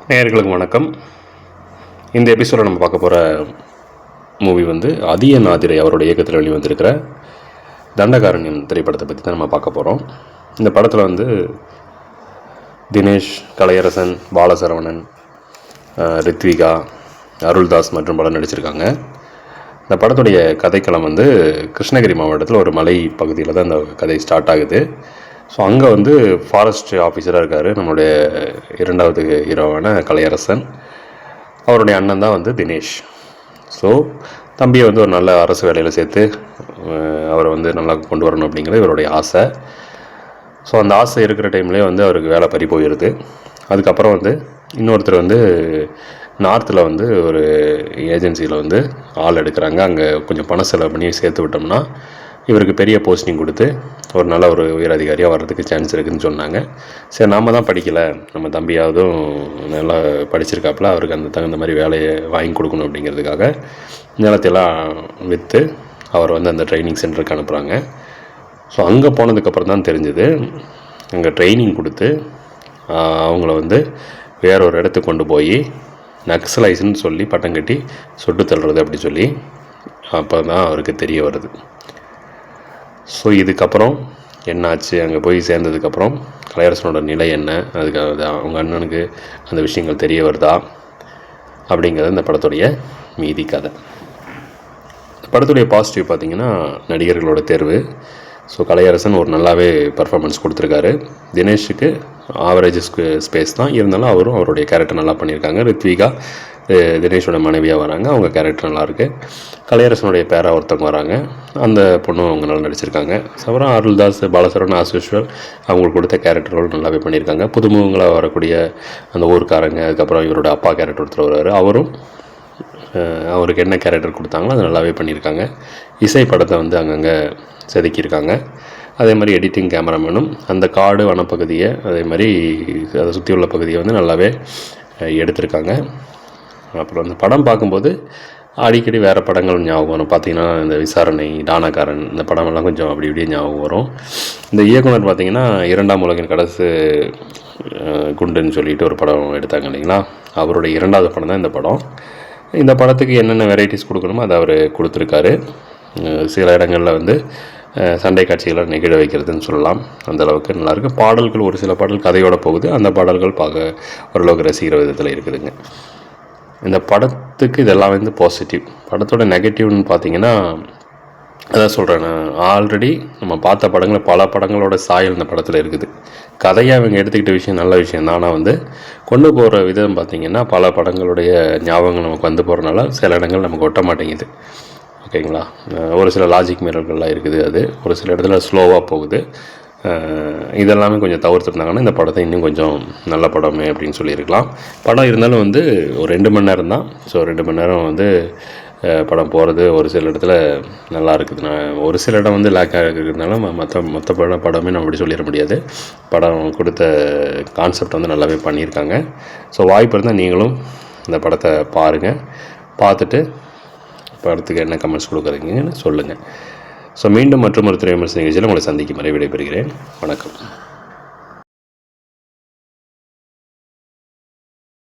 நேயர்களுக்கு வணக்கம். இந்த எபிசோட நம்ம பார்க்க போகிற மூவி வந்து அதியன் ஆதிரை அவரோட இயக்கத்தில் வெளிவந்திருக்கிற தண்டகாரண்யம் திரைப்படத்தை பற்றி தான் நம்ம பார்க்க போகிறோம். இந்த படத்தில் வந்து தினேஷ், கலையரசன், பாலசரவணன், ரித்விகா, அருள்தாஸ் மற்றும் பலர் நடிச்சிருக்காங்க. இந்த படத்துடைய கதைக்களம் வந்து கிருஷ்ணகிரி மாவட்டத்தில் ஒரு மலை பகுதியில் தான் இந்த கதை ஸ்டார்ட் ஆகுது. ஸோ அங்கே வந்து ஃபாரஸ்ட் ஆஃபீஸராக இருக்கார் நம்மளுடைய இரண்டாவது ஹீரோவான கலையரசன். அவருடைய அண்ணன் தான் வந்து தினேஷ். ஸோ தம்பியை வந்து ஒரு நல்ல அரசு வேலையில் சேர்த்து அவரை வந்து நல்லா கொண்டு வரணும் அப்படிங்கிறது இவருடைய ஆசை. ஸோ அந்த ஆசை இருக்கிற டைம்லேயே வந்து அவருக்கு வேலை பறி போயிடுது. அதுக்கப்புறம் வந்து இன்னொருத்தர் வந்து நார்த்தில் வந்து ஒரு ஏஜென்சியில் வந்து ஆள் எடுக்கிறாங்க. அங்கே கொஞ்சம் பணம் செலவு பண்ணி சேர்த்து விட்டோம்னா இவருக்கு பெரிய போஸ்டிங் கொடுத்து ஒரு நல்ல ஒரு உயர் அதிகாரியாக வர்றதுக்கு சான்ஸ் இருக்குதுன்னு சொன்னாங்க. சரி, நாம் தான் படிக்கலை, நம்ம தம்பியாவதும் நல்லா படிச்சிருக்காப்புல, அவருக்கு அந்த தகுந்த மாதிரி வேலையை வாங்கி கொடுக்கணும் அப்படிங்கிறதுக்காக நிலத்தையெல்லாம் விற்று அவர் வந்து அந்த ட்ரைனிங் சென்டருக்கு அனுப்புகிறாங்க. ஸோ அங்கே போனதுக்கப்புறம் தான் தெரிஞ்சுது, அங்கே ட்ரைனிங் கொடுத்து அவங்கள வந்து வேற ஒரு இடத்துக்கு கொண்டு போய் நக்சலைஸ்ன்னு சொல்லி பட்டம் கட்டி சுட்டு தள்ளுறது அப்படி சொல்லி அப்போ தான் அவருக்கு தெரிய வருது. ஸோ இதுக்கப்புறம் என்னாச்சு, அங்கே போய் சேர்ந்ததுக்கப்புறம் கலையரசனோட நிலை என்ன, அதுக்கு அவங்க அண்ணனுக்கு அந்த விஷயங்கள் தெரிய வருதா அப்படிங்கிறது இந்த படத்துடைய மீதி கதை. படத்துடைய பாசிட்டிவ் பார்த்திங்கன்னா நடிகர்களோட தேர்வு. ஸோ கலையரசன் ஒரு நல்லாவே பர்ஃபார்மன்ஸ் கொடுத்துருக்காரு. தினேஷுக்கு ஆவரேஜ் ஸ்பேஸ் தான் இருந்தாலும் அவரும் அவருடைய கேரக்டர் நல்லா பண்ணியிருக்காங்க. ரித்விகா தினேஷோட மனைவியாக வராங்க, அவங்க கேரக்டர் நல்லாயிருக்கு. கலையரசனுடைய பேராக ஒருத்தவங்க வராங்க, அந்த பொண்ணும் அவங்க நல்லா நடிச்சிருக்காங்க. அப்புறம் அருள்தாஸ், பாலசரவணன், ஆஸ்யூஷுவல் அவங்களுக்கு கொடுத்த கேரக்டர்கள் நல்லாவே பண்ணியிருக்காங்க. புதுமுகங்களாக வரக்கூடிய அந்த ஊருக்காரங்க, அதுக்கப்புறம் இவரோட அப்பா கேரக்டர் ஒருத்தர் வருவார், அவரும் அவருக்கு என்ன கேரக்டர் கொடுத்தாங்களோ அது நல்லாவே பண்ணியிருக்காங்க. இசை படத்தை வந்து அங்கங்கே செதுக்கியிருக்காங்க. அதே மாதிரி எடிட்டிங், கேமராமேனும் அந்த காடு வனப்பகுதியை அதே மாதிரி அதை சுற்றி உள்ள பகுதியை வந்து நல்லாவே எடுத்திருக்காங்க. அப்புறம் அந்த படம் பார்க்கும்போது அடிக்கடி வேறு படங்கள் ஞாபகம் வரும். பார்த்திங்கன்னா இந்த விசாரணை, டானாக்காரன், இந்த படமெல்லாம் கொஞ்சம் அப்படி இப்படியே ஞாபகம் வரும். இந்த இயக்குனர் பார்த்திங்கன்னா இரண்டாம் உலகின் கடைசி குண்டுன்னு சொல்லிட்டு ஒரு படம் எடுத்தாங்க இல்லைங்களா, அவருடைய இரண்டாவது படம் தான் இந்த படம். இந்த படத்துக்கு என்னென்ன வெரைட்டிஸ் கொடுக்கணுமோ அதை அவர் கொடுத்துருக்காரு. சில இடங்களில் வந்து சண்டை காட்சிகளை நிகழ வைக்கிறதுன்னு சொல்லலாம், அந்தளவுக்கு நல்லாயிருக்கு. பாடல்கள், ஒரு சில பாடல் கதையோடு போகுது, அந்த பாடல்கள் பார்க்க ஓரளவுக்கு ரசிக்கிற விதத்தில் இருக்குதுங்க. இந்த படத்துக்கு இதெல்லாம் வந்து பாசிட்டிவ். படத்தோட நெகட்டிவ்னு பார்த்திங்கன்னா அதான் சொல்கிறேன், நான் ஆல்ரெடி நம்ம பார்த்த படங்கள் பல படங்களோட சாயல் இந்த படத்தில் இருக்குது. கதையாக அவங்க எடுத்துக்கிட்ட விஷயம் நல்ல விஷயம் தான், ஆனால் வந்து கொண்டு போகிற விதம் பார்த்திங்கன்னா பல படங்களுடைய ஞாபகங்கள் நமக்கு வந்து போகிறனால சில இடங்கள் நமக்கு ஒட்ட மாட்டேங்குது. ஓகேங்களா, ஒரு சில லாஜிக் மீறல்கள்லாம் இருக்குது, அது ஒரு சில இடத்துல ஸ்லோவாக போகுது. இதெல்லாமே கொஞ்சம் தவிர்த்துருந்தாங்கன்னா இந்த படத்தை இன்னும் கொஞ்சம் நல்ல படமே அப்படின்னு சொல்லியிருக்கலாம். படம் இருந்தாலும் வந்து ஒரு 2 மணி நேரம் தான். ஸோ 2 மணி நேரம் வந்து படம் போகிறது ஒரு சில இடத்துல நல்லா இருக்குது. நான் ஒரு சில இடம் வந்து லேக்காக இருக்கிறதுனால மொத்த படமே நம்ம அப்படி சொல்லிட முடியாது. படம் கொடுத்த கான்செப்ட் வந்து நல்லாவே பண்ணியிருக்காங்க. ஸோ வாய்ப்பு இருந்தால் நீங்களும் இந்த படத்தை பாருங்கள். பார்த்துட்டு படத்துக்கு என்ன கமெண்ட்ஸ் கொடுக்குறீங்கன்னு சொல்லுங்கள். ஸோ மீண்டும் மற்றும் ஒரு திரை விமர்சன நிகழ்ச்சியில் உங்களை சந்திக்கும் வரை விடைபெறுகிறேன். வணக்கம்.